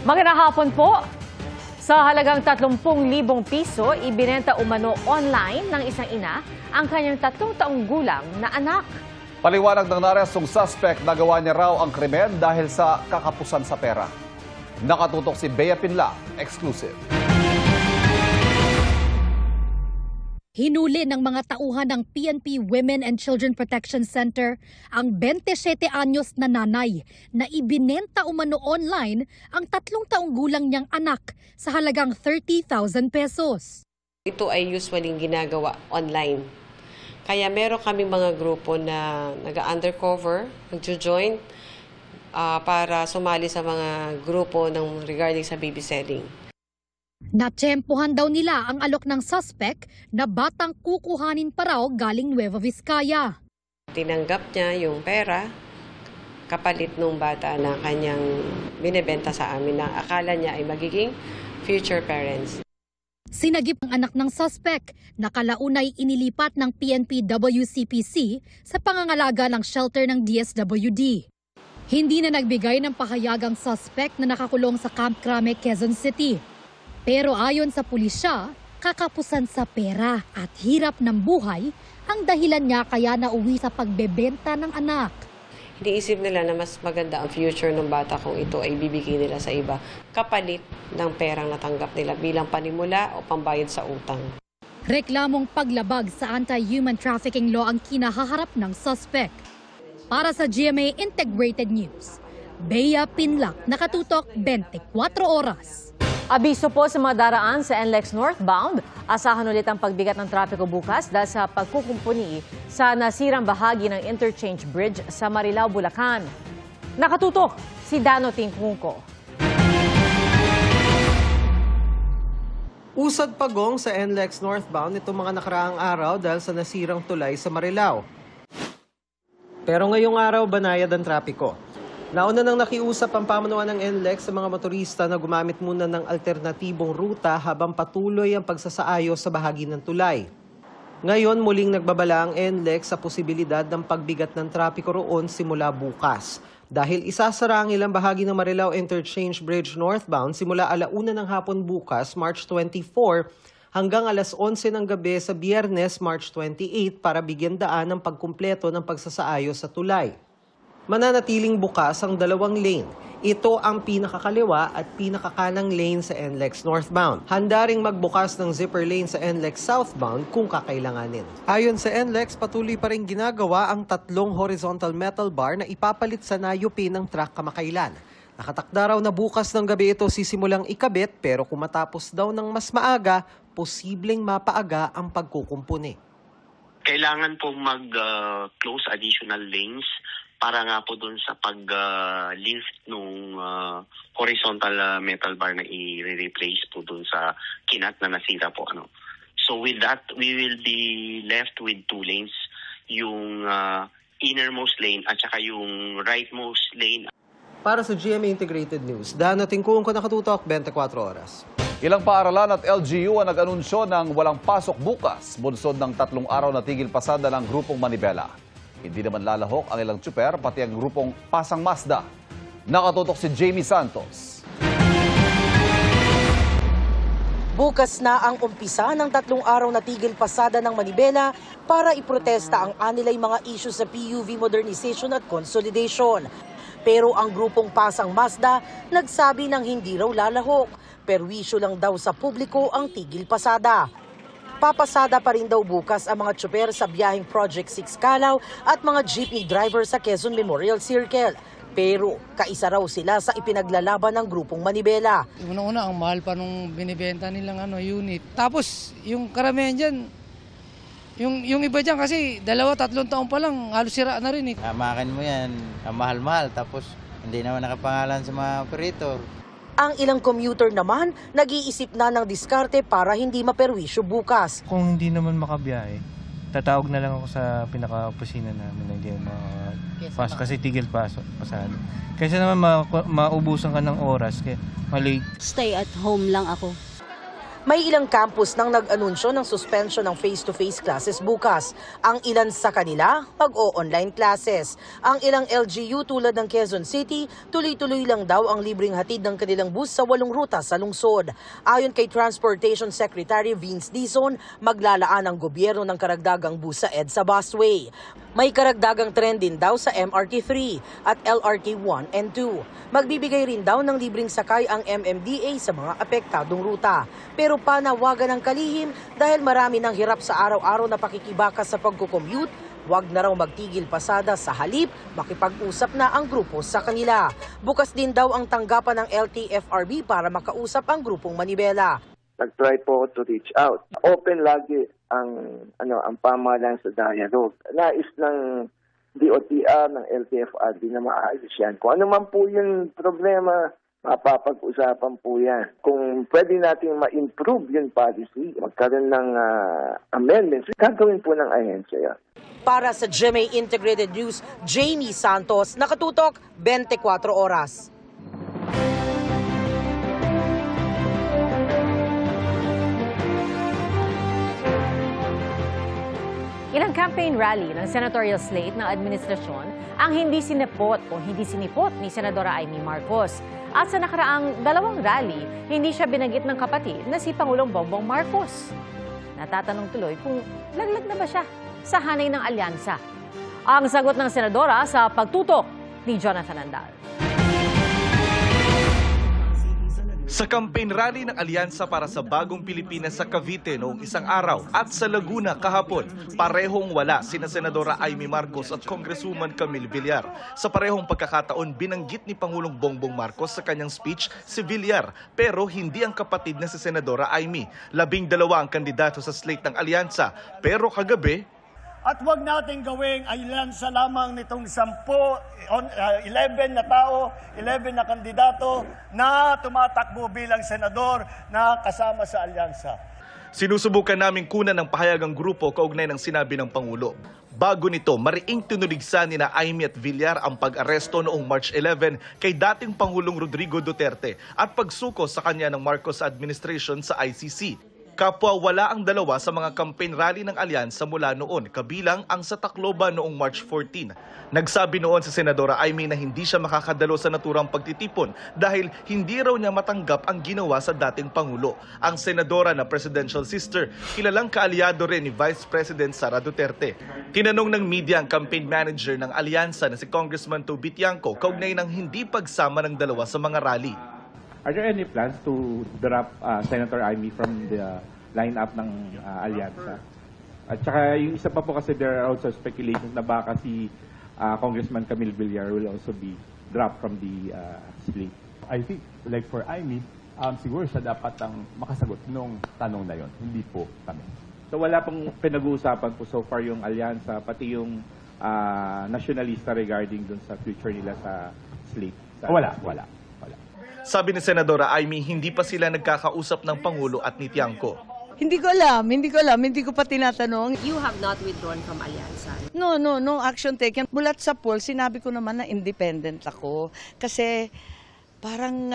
Magandang hapon po. Sa halagang 30,000 piso, ibinenta umano online ng isang ina ang kanyang 3 taong gulang na anak. Paliwanag ng narestong suspect na gawa niya raw ang krimen dahil sa kakapusan sa pera. Nakatutok si Bea Pinla, exclusive. Hinuli ng mga tauhan ng PNP Women and Children Protection Center ang 27 anyos na nanay na ibinenta umano online ang 3 taong gulang niyang anak sa halagang 30,000 pesos. Ito ay usually ginagawa online. Kaya meron kaming mga grupo na nag-undercover, nag-join para sumali sa mga grupo ng regarding sa baby selling. Natsempohan daw nila ang alok ng suspect na batang kukuhanin pa raw galing Nueva Vizcaya. Tinanggap niya yung pera kapalit ng bata na kanyang binibenta sa amin na akala niya ay magiging future parents. Sinagip ang anak ng suspect na kalaunay inilipat ng PNP WCPC sa pangangalaga ng shelter ng DSWD. Hindi na nagbigay ng pahayagang suspect na nakakulong sa Camp Crame, Quezon City. Pero ayon sa pulisya, kakapusan sa pera at hirap ng buhay ang dahilan niya kaya nauwi sa pagbebenta ng anak. Iniisip nila na mas maganda ang future ng bata kung ito ay bibigay nila sa iba kapalit ng perang natanggap nila bilang panimula o pambayad sa utang. Reklamong paglabag sa anti-human trafficking law ang kinahaharap ng suspect. Para sa GMA Integrated News, Bea Pinla, nakatutok 24 oras. Abiso po sa mga daraan sa NLEX northbound. Asahan ulit ang pagbigat ng trapiko bukas dahil sa pagkukumpuni sa nasirang bahagi ng interchange bridge sa Marilao, Bulacan. Nakatutok si Dano Tingkungko. Usad pagong sa NLEX northbound itong mga nakaraang araw dahil sa nasirang tulay sa Marilao. Pero ngayong araw banayad ang trapiko. Nauna nang nakiusap ang pamunuan ng NLEX sa mga motorista na gumamit muna ng alternatibong ruta habang patuloy ang pagsasaayos sa bahagi ng tulay. Ngayon muling nagbabala ang NLEX sa posibilidad ng pagbigat ng trapiko roon simula bukas. Dahil isasara ang ilang bahagi ng Marilao Interchange Bridge northbound simula 1:00 ng hapon bukas, March 24, hanggang 11:00 ng gabi sa Biyernes, March 28 para bigyan daan ng pagkumpleto ng pagsasaayos sa tulay. Mananatiling bukas ang 2 lane. Ito ang pinakakaliwa at pinakakanang lane sa NLEX northbound. Handa ring magbukas ng zipper lane sa NLEX southbound kung kakailanganin. Ayon sa NLEX, patuloy pa rin ginagawa ang 3 horizontal metal bar na ipapalit sa nayupi ng truck kamakailan. Nakatakda raw na bukas ng gabi ito sisimulang ikabit pero kung matapos daw ng mas maaga, posibleng mapaaga ang pagkukumpuni. Kailangan pong mag-close additional lanes para nga po doon sa pag-lift nung horizontal metal bar na i-replace po doon sa kinat na nasira po. So with that, we will be left with 2 lanes, yung innermost lane at saka yung rightmost lane. Para sa GMA Integrated News, Dano Tingkungko, nakatutok 24 oras. Ilang paaralan at LGU ang nag-anunsyo ng walang pasok bukas, bunsod ng 3 araw na tigil pasada ng grupong Manibela. Hindi naman lalahok ang ilang tsuper, pati ang grupong Pasang Mazda. Nakatutok si Jamie Santos. Bukas na ang umpisa ng 3 araw na tigil pasada ng Manibela para iprotesta ang anilay mga isyu sa PUV modernization at consolidation. Pero ang grupong Pasang Mazda nagsabi ng hindi raw lalahok. Perwisyo lang daw sa publiko ang tigil pasada. Papasada pa rin daw bukas ang mga tsuper sa biyaheng Project 6 Calao at mga jeepney driver sa Quezon Memorial Circle. Pero kaisa raw sila sa ipinaglalaban ng grupong Manibela. Una-una, ang mahal pa nung binibenta nilang unit. Tapos yung karamihan dyan, yung iba dyan kasi 2-3 taon pa lang, halos sira na rin. Amakin mo yan, ang mahal-mahal, tapos hindi naman nakapangalan sa mga operator. Ang ilang commuter naman, nag-iisip na ng diskarte para hindi maperwisyo bukas. Kung hindi naman makabiyahe, tatawag na lang ako sa pinaka-opisina namin na hindi pasok kasi tigil pasado. Kasi naman maubusan ka ng oras, kaya malate. Stay at home lang ako. May ilang campus nang nag-anunsyo ng suspension ng face-to-face classes bukas. Ang ilan sa kanila, mag-o-online classes. Ang ilang LGU tulad ng Quezon City, tuloy-tuloy lang daw ang libreng hatid ng kanilang bus sa 8 ruta sa lungsod. Ayon kay Transportation Secretary Vince Dizon, maglalaan ang gobyerno ng karagdagang bus sa EDSA busway. May karagdagang trend din daw sa MRT 3 at LRT 1 and 2. Magbibigay rin daw ng libreng sakay ang MMDA sa mga apektadong ruta. Pero panawagan ng kalihim dahil marami ng hirap sa araw-araw na pakikibaka sa pagkukommute, wag na raw magtigil pasada sa halip, makipag-usap na ang grupo sa kanila. Bukas din daw ang tanggapan ng LTFRB para makausap ang grupong Manibela. Nag-try po to reach out. Open lagi ang pamahalaan sa dialogue. Nais ng DOTR, ng LTFRB na maayos yan. Kung ano man po yung problema, mapapag-usapan po yan. Kung pwede natin ma-improve yung policy, magkaroon ng amendments, gagawin po ng ahensya yan. Para sa GMA Integrated News, Jamie Santos, nakatutok 24 oras. Ilang campaign rally ng senatorial slate ng administrasyon ang hindi sinipot o hindi sinipot ni Senadora Amy Marcos. At sa nakaraang 2 rally, hindi siya binanggit ng kapatid na si Pangulong Bongbong Marcos. Natatanong tuloy kung laglag na ba siya sa hanay ng alyansa. Ang sagot ng senadora sa pagtutok ni Jonathan Andal. Sa campaign rally ng Alyansa para sa Bagong Pilipinas sa Cavite noong isang araw at sa Laguna kahapon, parehong wala sina Senadora Amy Marcos at Congresswoman Camille Villar. Sa parehong pagkakataon, binanggit ni Pangulong Bongbong Marcos sa kanyang speech si Villar, pero hindi ang kapatid na si Senadora Amy. 12 ang kandidato sa slate ng Alyansa, pero kagabi, at huwag natin gawing alyansa lamang nitong 11 na tao, 11 na kandidato na tumatakbo bilang senador na kasama sa alyansa. Sinusubukan naming kunan ng pahayagang grupo kaugnay ng sinabi ng Pangulo. Bago nito, mariing tinuligsa ni na Amy at Villar ang pag-aresto noong March 11 kay dating Pangulong Rodrigo Duterte at pagsuko sa kanya ng Marcos administration sa ICC. Kapwa wala ang dalawa sa mga campaign rally ng alyansa mula noon, kabilang ang sa Tacloban noong March 14. Nagsabi noon si Senadora Amy na hindi siya makakadalo sa naturang pagtitipon dahil hindi raw niya matanggap ang ginawa sa dating Pangulo. Ang senadora na presidential sister, kilalang kaalyado rin ni Vice President Sara Duterte. Tinanong ng media ang campaign manager ng alyansa na si Congressman Toby Tiangco kaugnay ng hindi pagsama ng dalawa sa mga rally. Are there any plans to drop Senator Amy from the lineup ng alyansa? At saka yung isa pa po kasi there are also speculations na baka si Congressman Camille Villar will also be dropped from the slate. I think like for Amy, siguro siya dapat ang makasagot nung tanong na yon, hindi po kami. So wala pang pinag-uusapan po so far yung alyansa, pati yung nationalista regarding dun sa future nila sa slate? Wala. Sabi ni Senadora Amy, hindi pa sila nagkakausap ng Pangulo at ni Tiangco. Hindi ko alam, hindi ko pa tinatanong. You have not withdrawn from Alyansa? No action taken. Mulat sa poll, sinabi ko naman na independent ako. Kasi parang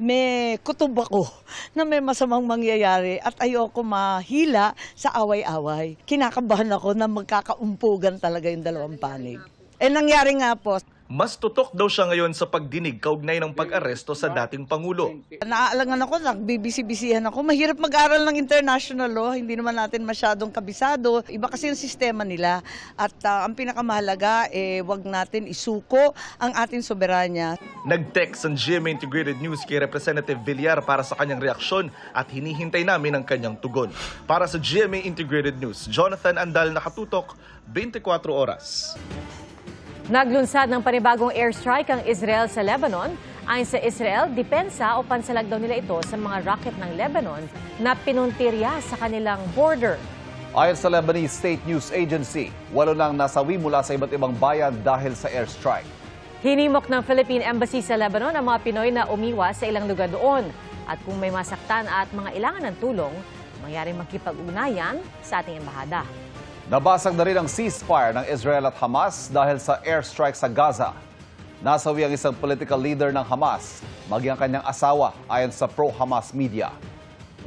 may kutob ako na may masamang mangyayari at ayoko mahila sa away-away. Kinakabahan ako na magkakaumpugan talaga yung dalawang panig. Nangyari nga po. Mas tutok daw siya ngayon sa pagdinig kaugnay ng pag-aresto sa dating Pangulo. Naaalangan ako, nagbibisi-bisihan ako. Mahirap mag-aral ng international law, hindi naman natin masyadong kabisado. Iba kasi yung sistema nila. At ang pinakamahalaga, wag natin isuko ang ating soberanya. Nag-text ang GMA Integrated News kay Representative Villar para sa kanyang reaksyon at hinihintay namin ang kanyang tugon. Para sa GMA Integrated News, Jonathan Andal, nakatutok, 24 oras. Naglunsad ng panibagong airstrike ang Israel sa Lebanon. Ayon sa Israel, depensa o pansalag daw nila ito sa mga rocket ng Lebanon na pinuntirya sa kanilang border. Ayon sa Lebanese State News Agency, 8 nang nasawi mula sa iba't ibang bayan dahil sa airstrike. Hinimok ng Philippine Embassy sa Lebanon ang mga Pinoy na umiwas sa ilang lugar doon. At kung may masaktan at mga ilangan ng tulong, mangyaring makipag-ugnayan sa ating embahada. Nabasag na rin ang ceasefire ng Israel at Hamas dahil sa airstrike sa Gaza. Nasawi ang isang political leader ng Hamas, maging ang kanyang asawa ayon sa pro-Hamas media.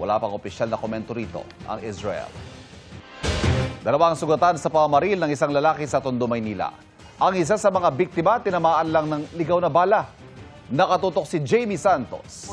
Wala pang opisyal na komento rito ang Israel. Dalawang sugatan sa pamamaril ng isang lalaki sa Tondo, Maynila. Ang isa sa mga biktima tinamaan lang ng ligaw na bala. Nakatutok si Jamie Santos.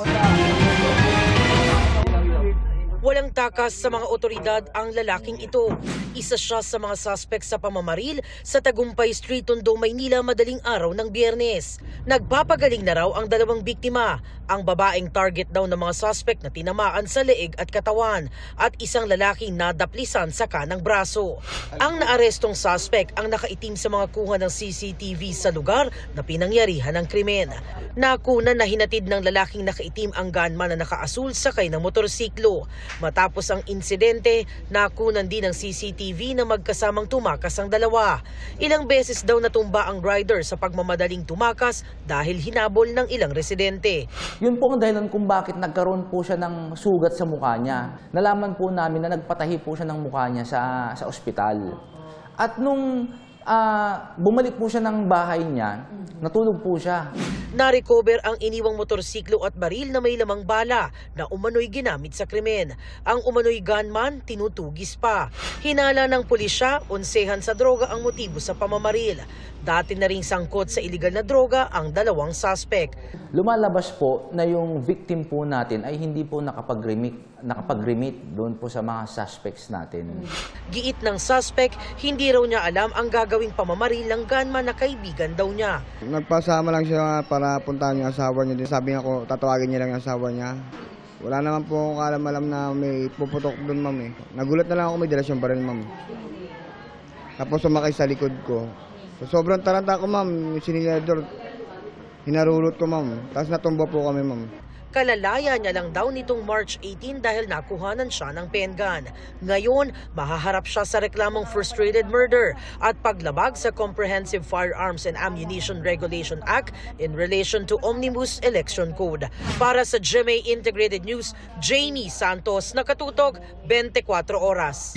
Walang takas sa mga otoridad ang lalaking ito. Isa siya sa mga suspect sa pamamaril sa Tagumpay Street, Tondo, Maynila madaling araw ng Biyernes. Nagpapagaling na raw ang dalawang biktima. Ang babaeng target daw ng mga suspect na tinamaan sa leeg at katawan at isang lalaking nadaplisan sa kanang braso. Ang naarestong suspect ang nakaitim sa mga kuha ng CCTV sa lugar na pinangyarihan ng krimen. Nakunan na hinatid ng lalaking nakaitim ang gunman na nakaasul sakay ng motorsiklo. Matapos ang insidente, nakunan din ng CCTV na magkasamang tumakas ang dalawa. Ilang beses daw natumba ang rider sa pagmamadaling tumakas dahil hinabol ng ilang residente. Yun po ang dahilan kung bakit nagkaroon po siya ng sugat sa mukha niya. Nalaman po namin na nagpatahi po siya ng mukha niya sa ospital. At nung bumalik po siya ng bahay niya, natulog po siya. Na-recover ang iniwang motorsiklo at baril na may lamang bala na umano'y ginamit sa krimen. Ang umano'y gunman, tinutugis pa. Hinala ng pulisya, onsehan sa droga ang motibo sa pamamaril. Dati na ring sangkot sa iligal na droga ang dalawang suspect. Lumalabas po na yung victim po natin ay hindi po nakapag-remit doon po sa mga suspects natin. Giit ng suspect, hindi raw niya alam ang gagawing pamamaril ng gunman na kaibigan daw niya. Nagpasama lang siya para puntahan yung asawa niya. Sabi niya ko, tatawagin niya lang yung asawa niya. Wala naman po akong alam na may puputok doon, ma'am. Nagulat na lang ako may dala siyang baril, ma'am. Tapos sumakay sa likod ko. Sobrang taranta ko, ma'am. Sinilidor, hinarulot ko, ma'am. Tapos natumba po kami, ma'am. Kalalaya niya lang daw nitong March 18 dahil nakuhanan siya ng pen gun. Ngayon, mahaharap siya sa reklamong frustrated murder at paglabag sa Comprehensive Firearms and Ammunition Regulation Act in relation to Omnibus Election Code. Para sa GMA Integrated News, Jamie Santos, nakatutok 24 oras.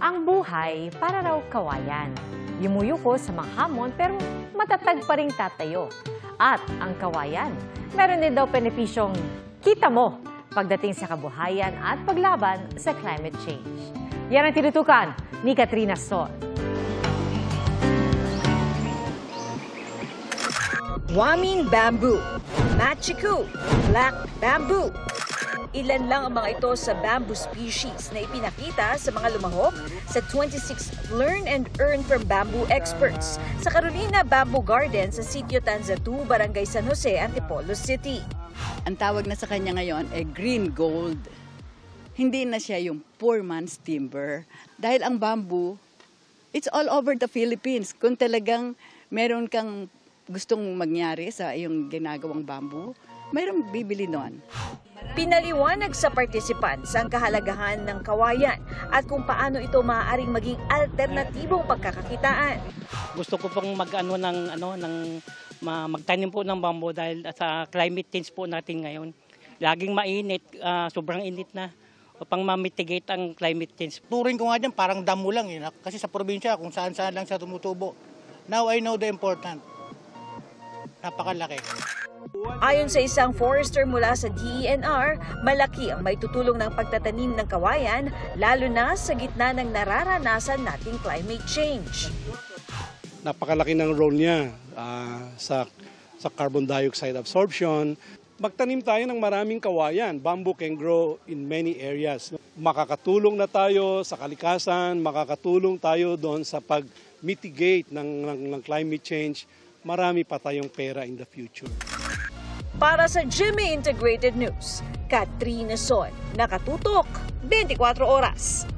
Ang buhay para raw kawayan. Yumuyuko sa mga hamon pero matatag pa ring tatayo. At ang kawayan, meron din daw benepisyong kita mo pagdating sa kabuhayan at paglaban sa climate change. Yan ang tinutukan ni Katrina Son. Waming bamboo, Machiku, black bamboo. Ilan lang ang mga ito sa bamboo species na ipinakita sa mga lumahok sa 26th Learn and Earn from Bamboo Experts sa Carolina Bamboo Garden sa Sitio Tanzatu, Barangay San Jose, Antipolo City. Ang tawag na sa kanya ngayon ay green gold. Hindi na siya yung poor man's timber. Dahil ang bamboo, it's all over the Philippines. Kung talagang meron kang gustong mangyari sa iyong ginagawang bamboo, mayroong bibili noon. Pinaliwanag sa participants ang kahalagahan ng kawayan at kung paano ito maaaring maging alternatibong pagkakakitaan. Gusto ko pong magtanim po ng bamboo dahil sa climate change po natin ngayon. Laging mainit, sobrang init na upang ma-mitigate ang climate change. Turing ko nga dyan, parang damo lang kasi sa probinsya kung saan-saan lang siya tumutubo. Now I know the important. Napakalaki. Ayon sa isang forester mula sa DENR, malaki ang maitutulong ng pagtatanim ng kawayan, lalo na sa gitna ng nararanasan nating climate change. Napakalaki ng role niya sa carbon dioxide absorption. Magtanim tayo ng maraming kawayan. Bamboo can grow in many areas. Makakatulong na tayo sa kalikasan, makakatulong tayo doon sa pag-mitigate ng climate change. Marami pa tayong pera in the future. Para sa GMA Integrated News, Katrina Son, nakatutok 24 oras.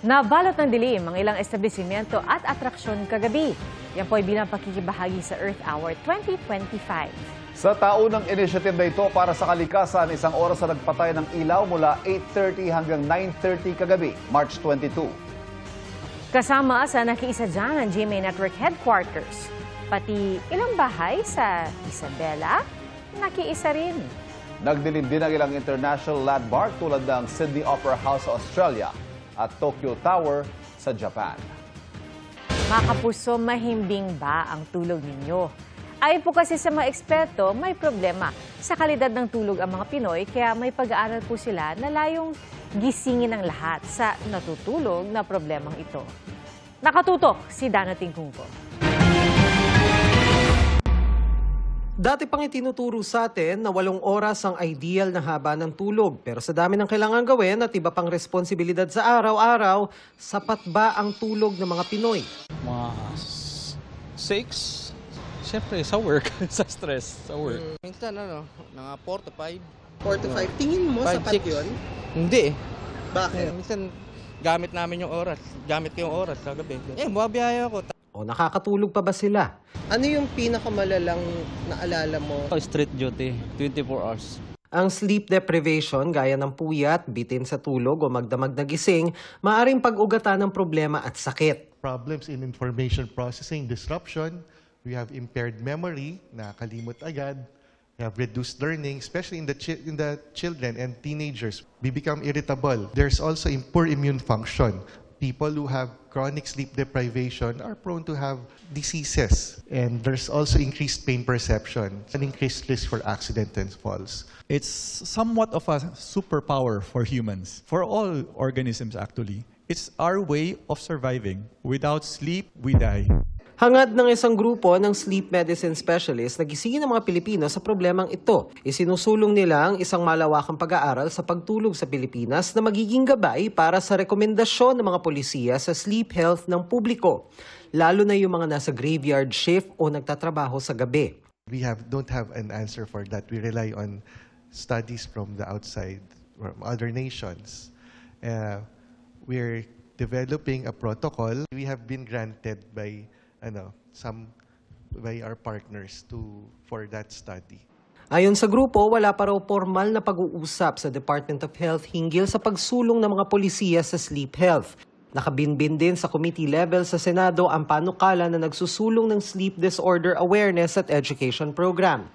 Nabalot ng dilim ang ilang establishmento at atraksyon kagabi. Yan po ay bilang pakikibahagi sa Earth Hour 2025. Sa taunang initiative na ito para sa kalikasan, isang oras na nagpatay ng ilaw mula 8:30 hanggang 9:30 kagabi, March 22. Kasama sa nakiisa dyan ang GMA Network Headquarters. Pati ilang bahay sa Isabela, nakiisa rin. Nagdilim din ang ilang international landmark tulad ng Sydney Opera House sa Australia at Tokyo Tower sa Japan. Mga kapuso, mahimbing ba ang tulog ninyo? Ayon po kasi sa mga eksperto, may problema sa kalidad ng tulog ang mga Pinoy, kaya may pag-aaral po sila na layong gisingin ng lahat sa natutulog na problemang ito. Nakatutok si Dana Tingkungko. Dati pang itinuturo sa atin na 8 oras ang ideal na haba ng tulog. Pero sa dami ng kailangan gawin at iba pang responsibilidad sa araw-araw, sapat ba ang tulog ng mga Pinoy? Mga 6. Siyempre, sa work, sa stress, sa work. Minsan, mga 4 to 5. 4 to 5. Tingin mo, 5, sapat 6. yun? Hindi. Bakit? Minsan, gamit namin yung oras. Gamit ko yung oras sa gabi. Bumabiyahe ako. O nakakatulog pa ba sila? Ano yung pinakamalalang naalala mo? Street duty, 24 hours. Ang sleep deprivation, gaya ng puyat, bitin sa tulog o magdamag na gising, maaaring pag-ugatan ng problema at sakit. Problems in information processing disruption. We have impaired memory, nakakalimot agad. We have reduced learning, especially in the children and teenagers. We become irritable. There's also poor immune function. People who have chronic sleep deprivation are prone to have diseases. And there's also increased pain perception, an increased risk for accidents and falls. It's somewhat of a superpower for humans, for all organisms actually. It's our way of surviving. Without sleep, we die. Hangad ng isang grupo ng sleep medicine specialist na gisingin ng mga Pilipino sa problemang ito. Isinusulong nila ang isang malawakang pag-aaral sa pagtulog sa Pilipinas na magiging gabay para sa rekomendasyon ng mga polisiya sa sleep health ng publiko, lalo na yung mga nasa graveyard shift o nagtatrabaho sa gabi. We don't have an answer for that. We rely on studies from the outside, from other nations. We're developing a protocol. We have been granted by our partners for that study. Ayon sa grupo, wala pa raw formal na pag-uusap sa Department of Health hinggil sa pagsulong ng mga polisiya sa sleep health. Nakabinbin din sa committee level sa Senado ang panukala na nagsusulong ng sleep disorder awareness at education program.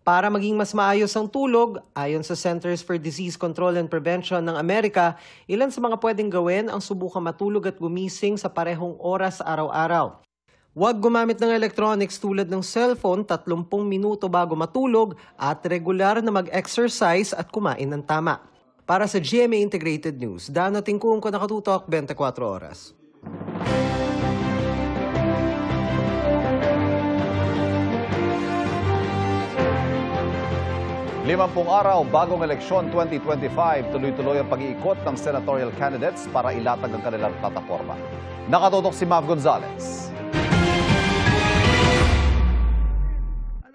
Para maging mas maayos ang tulog, ayon sa Centers for Disease Control and Prevention ng Amerika, ilan sa mga pwedeng gawin ang subukang matulog at gumising sa parehong oras araw-araw. Huwag gumamit ng electronics tulad ng cellphone 30 minuto bago matulog at regular na mag-exercise at kumain ng tama. Para sa GMA Integrated News, Dana Tingkungko, nakatutok 24 oras. Limampung araw bagong eleksyon 2025, tuloy-tuloy ang pag-iikot ng senatorial candidates para ilatag ang kanilang plataforma. Nakatutok si Mav Gonzalez.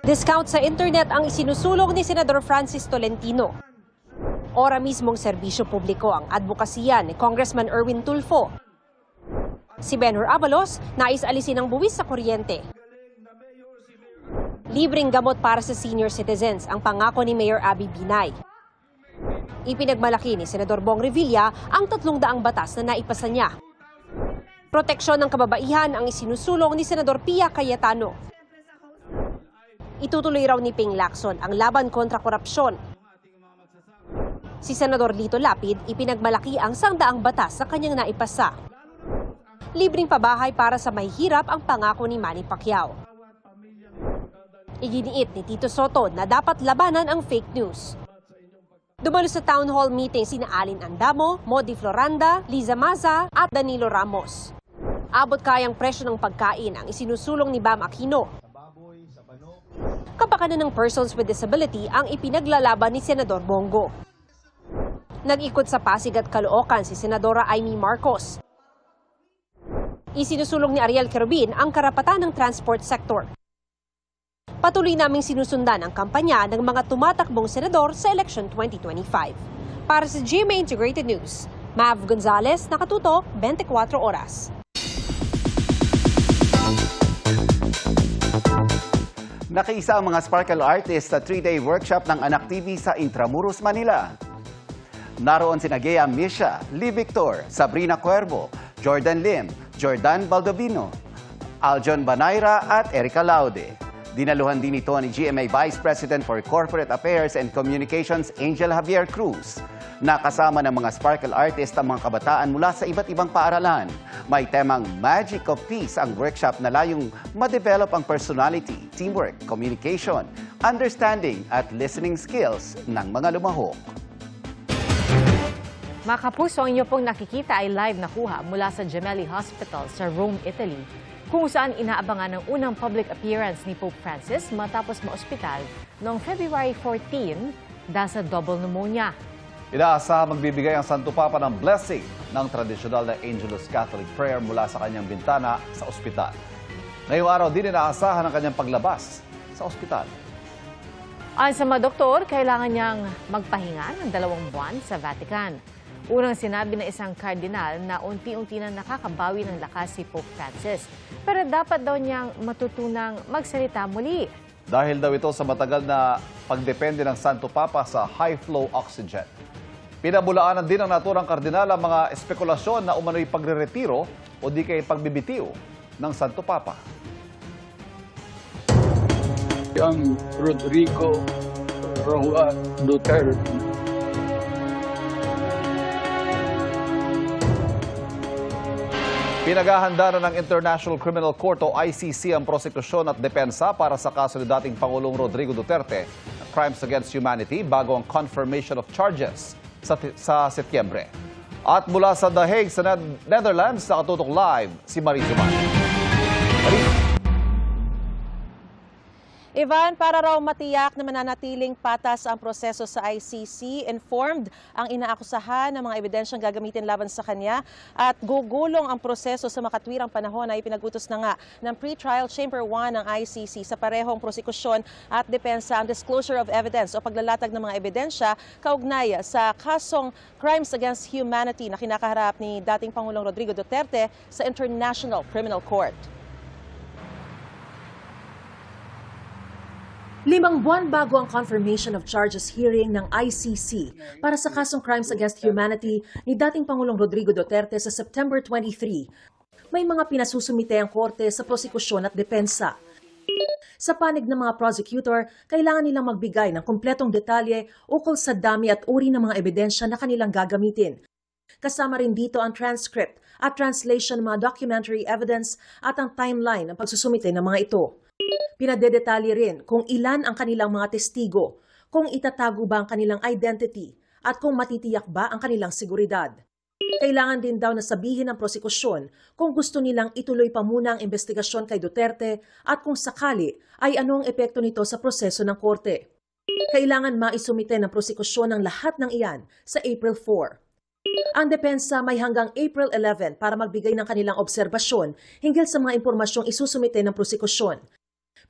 Discount sa internet ang isinusulong ni Senador Francis Tolentino. Ora mismong serbisyo publiko ang advokasya ni Congressman Erwin Tulfo. Si Benhur Abalos, nais alisin ang buwis sa kuryente. Libreng gamot para sa senior citizens ang pangako ni Mayor Abby Binay. Ipinagmalaki ni Senador Bong Revilla ang 300 batas na naipasa niya. Proteksyon ng kababaihan ang isinusulong ni Senador Pia Cayetano. Itutuloy raw ni Ping Lacson ang laban kontra korupsyon. Si Senador Lito Lapid ipinagmalaki ang 100 batas sa kanyang naipasa. Libreng pabahay para sa mahihirap ang pangako ni Manny Pacquiao. Iginiit ni Tito Soto na dapat labanan ang fake news. Dumalo sa town hall meeting sina Alin Andamo, Modi Floranda, Liza Maza at Danilo Ramos. Abot kayang presyo ng pagkain ang isinusulong ni Bam Aquino. Kapakanan ng persons with disability ang ipinaglalaban ni Senador Bongo. Nag-ikot sa Pasig at Caloocan si Senadora Amy Marcos. Isinusulong ni Ariel Querubin ang karapatan ng transport sector. Patuloy naming sinusundan ang kampanya ng mga tumatakbong senador sa election 2025. Para sa GMA Integrated News, Mav Gonzalez, nakatutok 24 oras. Nakiisa ang mga Sparkle artists sa 3-day workshop ng Anak TV sa Intramuros, Manila. Naroon sina Gea Misha, Lee Victor, Sabrina Cuervo, Jordan Lim, Jordan Baldovino, Aljon Banaira at Erica Laude. Dinaluhan din ito ni GMA Vice President for Corporate Affairs and Communications, Angel Javier Cruz. Nakasama ng mga sparkle artist ang mga kabataan mula sa iba't ibang paaralan. May temang Magic of Peace ang workshop na layong ma-develop ang personality, teamwork, communication, understanding at listening skills ng mga lumahok. Mga kapuso, ang inyo pong nakikita ay live nakuha mula sa Gemelli Hospital sa Rome, Italy, kung saan inaabangan ang unang public appearance ni Pope Francis matapos maospital noong February 14 dahil sa double pneumonia. Inaasahan magbibigay ang Santo Papa ng blessing ng tradisyonal na Angelus Catholic Prayer mula sa kanyang bintana sa ospital. Ngayong araw din inaasahan ang kanyang paglabas sa ospital. Ayon sa mga doktor, kailangan niyang magpahinga ng 2 buwan sa Vatican. Unang sinabi ng isang kardinal na unti-unti na nakakabawi ng lakas si Pope Francis. Pero dapat daw niyang matutunang magsalita muli. Dahil daw ito sa matagal na pagdepende ng Santo Papa sa high-flow oxygen. Pinabulaanan din ng naturang kardinal ang mga espekulasyon na umano'y pagre-retiro o di kay pagbibitiw ng Santo Papa. Ang Rodrigo Roa Duterte. Pinaghahanda na ng International Criminal Court o ICC ang prosekusyon at depensa para sa kaso ni dating Pangulong Rodrigo Duterte na crimes against humanity bago ang confirmation of charges sa Setyembre. At mula sa The Hague sa Netherlands, nakatutok live si Marie Duman. Ivan, para raw matiyak na mananatiling patas ang proseso sa ICC, informed ang inaakusahan ng mga ebidensyang gagamitin laban sa kanya at gugulong ang proseso sa makatwirang panahon ay pinag-utos na nga ng Pre-Trial Chamber 1 ng ICC sa parehong prosekusyon at depensa ang disclosure of evidence o paglalatag ng mga ebidensya kaugnay sa kasong crimes against humanity na kinakaharap ni dating Pangulong Rodrigo Duterte sa International Criminal Court. 5 buwan bago ang confirmation of charges hearing ng ICC para sa kasong crimes against humanity ni dating Pangulong Rodrigo Duterte sa September 23, may mga pinasusumite ang korte sa prosekusyon at depensa. Sa panig ng mga prosecutor, kailangan nilang magbigay ng kumpletong detalye ukol sa dami at uri ng mga ebidensya na kanilang gagamitin. Kasama rin dito ang transcript at translation ng mga documentary evidence at ang timeline ng pagsusumite ng mga ito. Pinadedetalye rin kung ilan ang kanilang mga testigo, kung itatago ba ang kanilang identity, at kung matitiyak ba ang kanilang seguridad. Kailangan din daw na sabihin ng prosekusyon kung gusto nilang ituloy pa muna ang investigasyon kay Duterte at kung sakali ay anong epekto nito sa proseso ng korte. Kailangan maisumite ng prosekusyon ang lahat ng iyan sa April 4. Ang depensa may hanggang April 11 para magbigay ng kanilang obserbasyon hinggil sa mga impormasyong isusumite ng prosekusyon.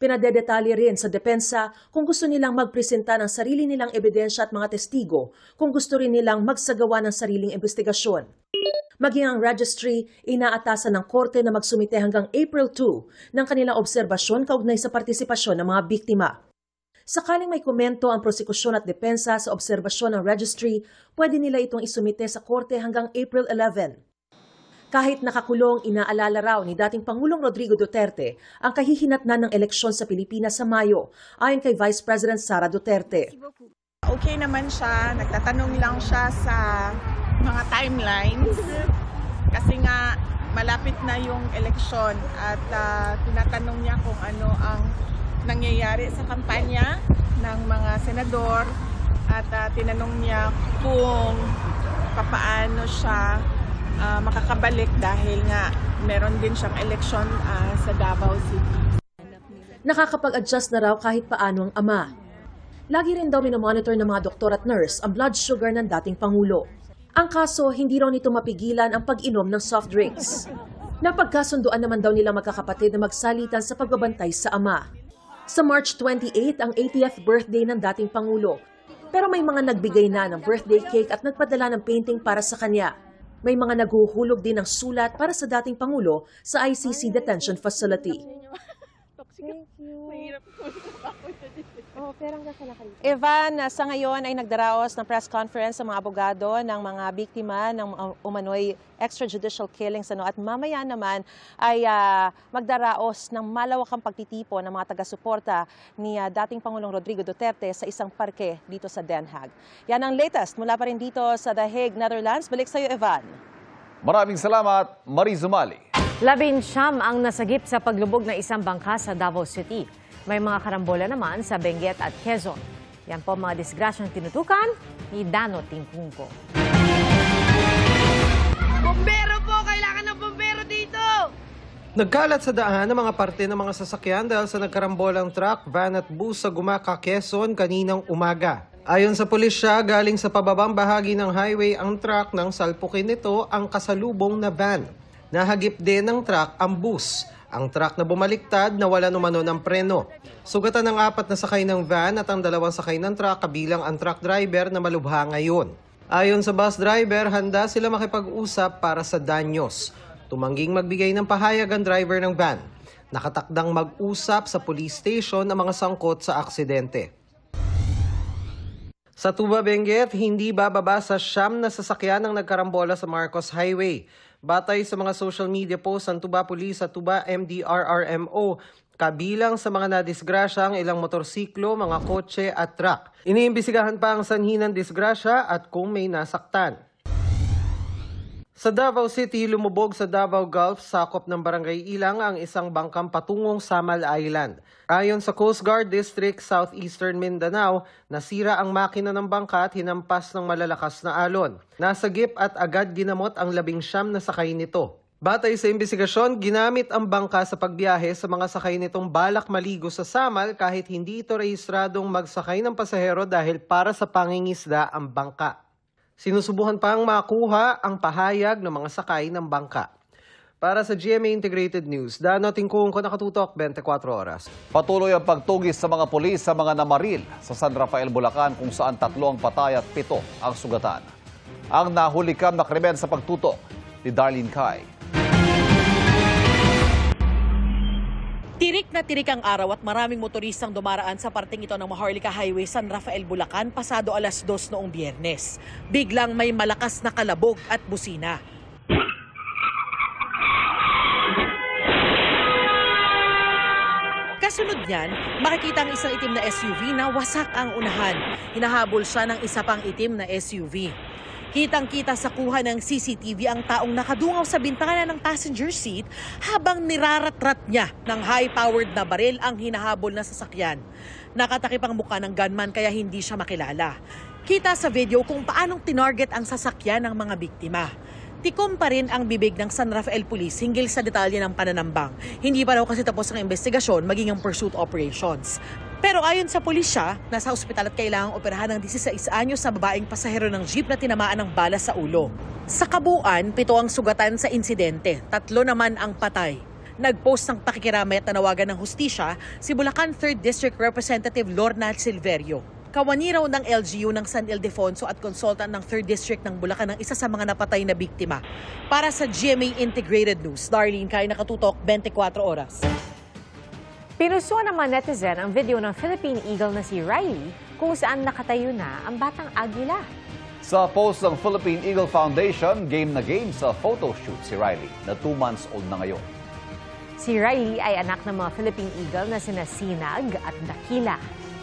Pinadedetalye rin sa depensa kung gusto nilang magpresenta ng sarili nilang ebidensya at mga testigo, kung gusto rin nilang magsagawa ng sariling investigasyon. Maging ang registry, inaatasan ng korte na magsumite hanggang April 2 ng kanilang obserbasyon kaugnay sa partisipasyon ng mga biktima. Sakaling may komento ang prosekusyon at depensa sa obserbasyon ng registry, pwede nila itong isumite sa korte hanggang April 11. Kahit nakakulong, inaalala raw ni dating Pangulong Rodrigo Duterte ang kahihinatnan ng eleksyon sa Pilipinas sa Mayo, ayon kay Vice President Sara Duterte. Okay naman siya, nagtatanong lang siya sa mga timelines kasi nga malapit na yung eleksyon at tinatanong niya kung ano ang nangyayari sa kampanya ng mga senador at tinanong niya kung papaano siya makakabalik dahil nga meron din siyang eleksyon sa Davao City. Nakakapag-adjust na raw kahit paano ang ama. Lagi rin daw minomonitor ng mga doktor at nurse ang blood sugar ng dating Pangulo. Ang kaso, hindi raw nito mapigilan ang pag-inom ng soft drinks. Napagkasunduan naman daw nila magkakapatid na magsalitan sa pagbabantay sa ama. Sa March 28 ang 80th birthday ng dating Pangulo. Pero may mga nagbigay na ng birthday cake at nagpadala ng painting para sa kanya. May mga naghuhulog din ng sulat para sa dating Pangulo sa ICC Detention Facility. Mahirap po ako dito. Oh, perang ka na kayo. Evan, sa ngayon ay nagdaraos ng press conference sa mga abogado ng mga biktima ng umano'y extrajudicial killings at mamaya naman ay magdaraos ng malawakang pagtitipon ng mga taga-suporta ni dating Pangulong Rodrigo Duterte sa isang parke dito sa Den Haag. Yan ang latest mula pa rin dito sa The Hague, Netherlands. Balik sa iyo, Evan. Maraming salamat, Marie Zumali. 19 ang nasagip sa paglubog ng isang bangka sa Davao City. May mga karambola naman sa Benguet at Quezon. Yan po mga disgrasyang tinutukan ni Dano Tingkungko. Bombero po! Kailangan ng bombero dito! Nagkalat sa daan ang mga parte ng mga sasakyan dahil sa nagkarambolang truck, van at bus sa Gumaca, Quezon kaninang umaga. Ayon sa pulisya, galing sa pababang bahagi ng highway ang truck nang salpukin nito ang kasalubong na van. Nahagip din ng truck ang bus. Ang truck na bumaliktad nawala umano ng preno. Sugatan ng 4 na sakay ng van at ang 2 sakay ng truck kabilang ang truck driver na malubha ngayon. Ayon sa bus driver, handa sila makipag-usap para sa danyos. Tumangging magbigay ng pahayag ang driver ng van. Nakatakdang mag-usap sa police station ang mga sangkot sa aksidente. Sa Tuba, Benguet, hindi bababa sa 9 na sasakyan ang nagkarambola sa Marcos Highway. Batay sa mga social media posts ng Tuba Police at Tuba MDRRMO, kabilang sa mga nadisgrasya ang ilang motorsiklo, mga kotse at truck. Iniimbisigahan pa ang sanhi ng disgrasya at kung may nasaktan. Sa Davao City, lumubog sa Davao Gulf, sakop ng Barangay Ilang ang isang bangkang patungong Samal Island. Ayon sa Coast Guard District, Southeastern Mindanao, nasira ang makina ng bangka at hinampas ng malalakas na alon. Nasagip at agad ginamot ang 19 na sakay nito. Batay sa imbestigasyon, ginamit ang bangka sa pagbiyahe sa mga sakay nitong balak maligo sa Samal kahit hindi ito rehistradong magsakay ng pasahero dahil para sa pangingisda ang bangka. Sinusubukan pang makuha ang pahayag ng mga sakay ng bangka. Para sa GMA Integrated News, Dano Tingkungko, nakatutok 24 oras. Patuloy ang pagtugis sa mga pulis sa mga namaril sa San Rafael, Bulacan kung saan 3 ang patay at 7 ang sugatan. Ang nahulikam na krimen sa pagtutok ni Darlene Kai. Tirik na tirik ang araw at maraming motoristang dumaraan sa parting ito ng Maharlika Highway, San Rafael, Bulacan, pasado 2:00 noong Biyernes. Biglang may malakas na kalabog at busina. Kasunod niyan, makikita ang isang itim na SUV na wasak ang unahan. Hinahabol siya ng isa pang itim na SUV. Kitang-kita sa kuha ng CCTV ang taong nakadungaw sa bintana ng passenger seat habang niraratrat niya ng high-powered na baril ang hinahabol na sasakyan. Nakatakip ang mukha ng gunman kaya hindi siya makilala. Kita sa video kung paanong tinarget ang sasakyan ng mga biktima. Tikom pa rin ang bibig ng San Rafael Police hinggil sa detalye ng pananambang. Hindi pa raw kasi tapos ang investigasyon maging ang pursuit operations. Pero ayon sa pulisya, nasa ospital at kailangang operahan ng 16 anyos na babaeng pasahero ng jeep na tinamaan ng bala sa ulo. Sa kabuuan, 7 ang sugatan sa insidente, 3 naman ang patay. Nag-post ng pakikiramay at nanawagan ng hustisya si Bulacan 3rd District Representative Lorna Silverio. Kawani raw ng LGU ng San Ildefonso at consultant ng 3rd District ng Bulacan ang isa sa mga napatay na biktima. Para sa GMA Integrated News, Darlene Kai, nakatutok 24 oras. Pinusuan ng mga netizen ang video ng Philippine Eagle na si Riley kung saan nakatayo na ang batang agila. Sa post ng Philippine Eagle Foundation, game na game sa photoshoot si Riley na 2 months old na ngayon. Si Riley ay anak ng mga Philippine Eagle na sina Sinag at Dakila.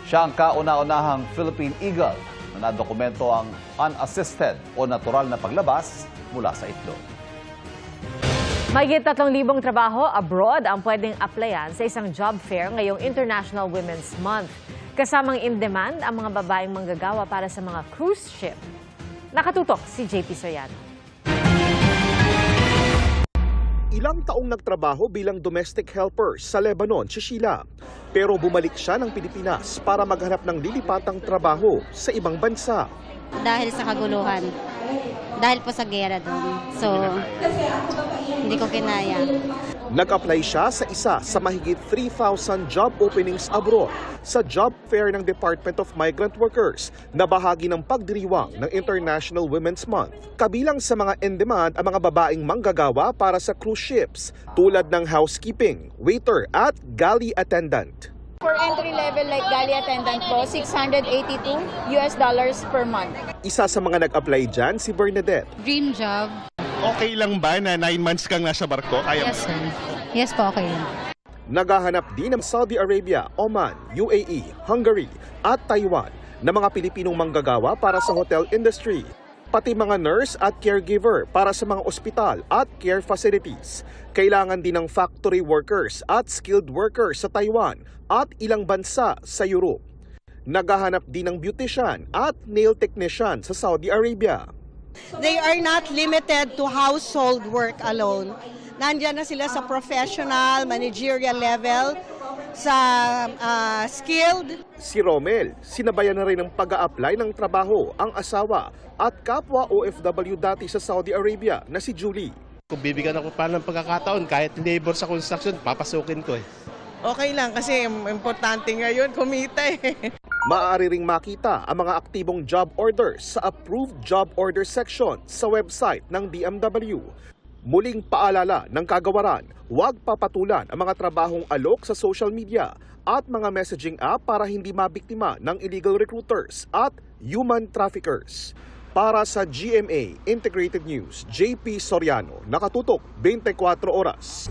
Siya ang kauna-unahang Philippine Eagle na nadokumento ang unassisted o natural na paglabas mula sa itlog. Mahigit 3,000 trabaho abroad ang pwedeng applyan sa isang job fair ngayong International Women's Month. Kasamang in-demand ang mga babaeng manggagawa para sa mga cruise ship. Nakatutok si JP Soriano. Ilang taong nagtrabaho bilang domestic helper sa Lebanon si Sheila. Pero bumalik siya ng Pilipinas para maghanap ng lilipatang trabaho sa ibang bansa. Dahil sa kaguluhan. dahil po sa gera doon. So, hindi ko kinaya. Nag-apply siya sa isa sa mahigit 3,000 job openings abroad sa job fair ng Department of Migrant Workers na bahagi ng pagdiriwang ng International Women's Month. Kabilang sa mga in-demand ang mga babaeng manggagawa para sa cruise ships tulad ng housekeeping, waiter at galley attendant. For entry level like galley attendant po, $682 per month. Isa sa mga nag-apply dyan si Bernadette. Dream job. Okay lang ba na 9 months kang nasa barko? Kaya Yes, sir. Yes po, okay lang. Naghahanap din ng Saudi Arabia, Oman, UAE, Hungary at Taiwan na mga Pilipinong manggagawa para sa hotel industry, pati mga nurse at caregiver para sa mga ospital at care facilities. Kailangan din ng factory workers at skilled workers sa Taiwan at ilang bansa sa Europe. Naghahanap din ng beautician at nail technician sa Saudi Arabia. They are not limited to household work alone. Nandiyan na sila sa professional, managerial level, sa skilled. Si Romel, sinabayan na rin ng pag-a-apply ng trabaho ang asawa at kapwa OFW dati sa Saudi Arabia na si Julie. kung bibigyan ako pa ng pagkakataon, kahit labor sa construction, papasukin ko eh. Okay lang kasi importante ngayon kumita eh. Maaari ring makita ang mga aktibong job orders sa approved job order section sa website ng DMW. Muling paalala ng kagawaran, huwag papatulan ang mga trabahong alok sa social media at mga messaging app para hindi mabiktima ng illegal recruiters at human traffickers. Para sa GMA Integrated News, JP Soriano, nakatutok 24 oras.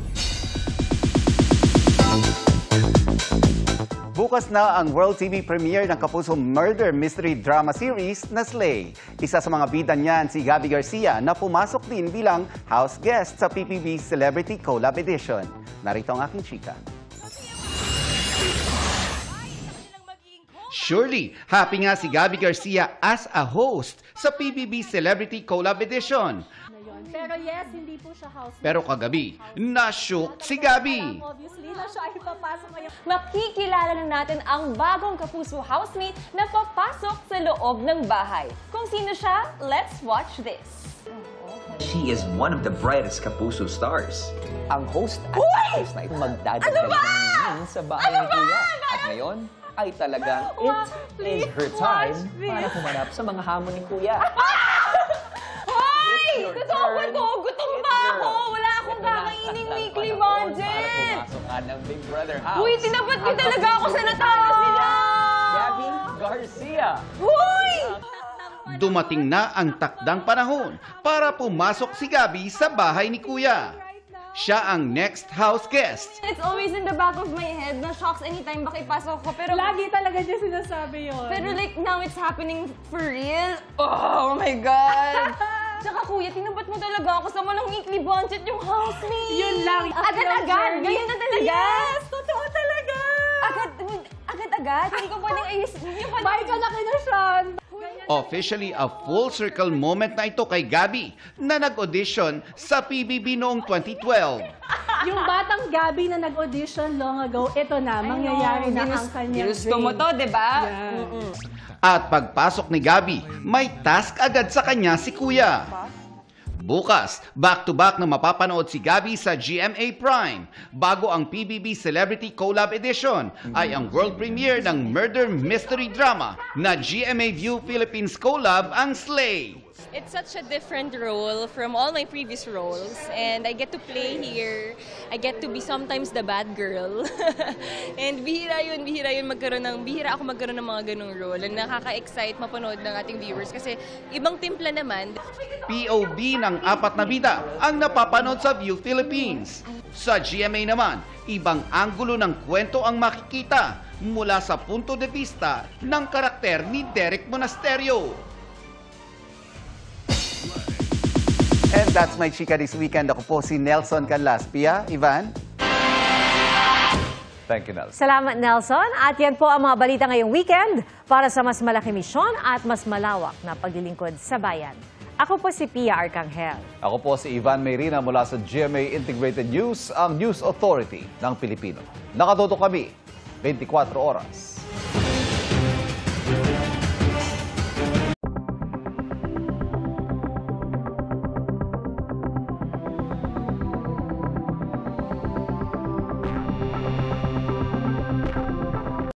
Bukas na ang World TV premiere ng Kapuso Murder Mystery Drama Series na Slay. Isa sa mga bida niyan si Gabby Garcia na pumasok din bilang house guest sa PBB Celebrity Collab Edition. Narito ang aking chika. Surely, happy nga si Gabby Garcia as a host sa PBB Celebrity Collab Edition. Pero yes, hindi po siya housemate. Pero kagabi, na-shook si Gabby. Obviously, na siya ay papasok ngayon. Makikilala na natin ang bagong Kapuso housemate na papasok sa loob ng bahay. Kung sino siya, let's watch this. She is one of the brightest Kapuso stars. Ang host at actress na ito magdadagdag sa bahay ni Kuya. At ngayon, ay talagang it is her time para humanap sa mga hamon ni Kuya. Hoy! Gutom pa ako! Wala akong kakaining weekly budget! Para pumasok ka ng Big Brother house. Uy, tinapat niyo talaga ako sa natalo sila! Gabby Garcia! Uy! Dumating na ang takdang panahon para pumasok si Gabby sa bahay ni Kuya. Siya ang next house guest. It's always in the back of my head na shocks anytime baka ipasok ko. Pero lagi talaga niya sinasabi yun. Pero like now it's happening for real. Oh my God! Tsaka kuya, tinapat mo talaga ako sa walang weekly budget yung housemate. Yun lang. Agad-agad. Ngayon na talaga. Yes! Totoo talaga. Agad-agad. Hindi ko pwedeng ayos. Bye ka na kina Sean. Officially a full circle moment na ito kay Gabby na nag-audition sa PBB noong 2012. Yung batang Gabby na nag-audition long ago, ito na, mangyayari na ang kanyang Gusto mo to, di ba? At pagpasok ni Gabby, may task agad sa kanya si Kuya. Bukas, back-to-back na mapapanood si Gabby sa GMA Prime. Bago ang PBB Celebrity Collab Edition ay ang world premiere ng murder mystery drama na GMA View Philippines Collab ang Slay. It's such a different role from all my previous roles, and I get to play here. I get to be sometimes the bad girl. And bihira ako magkaroon ng mga ganong role. And nakaka-excite mapanood ng ating viewers kasi ibang timpla naman. POV ng 4 na bida ang napapanood sa View Philippines. Sa GMA naman, ibang anggulo ng kwento ang makikita mula sa punto de vista ng karakter ni Derek Monasterio. And that's my chika this weekend. Ako po si Nelson Canlas. Pia, Ivan? Thank you, Nelson. Salamat, Nelson. At yan po ang mga balita ngayong weekend para sa mas malaki misyon at mas malawak na paglilingkod sa bayan. Ako po si Pia Arcangel. Ako po si Ivan Mayrina mula sa GMA Integrated News, ang News Authority ng Pilipino. Nakatutok kami 24 oras.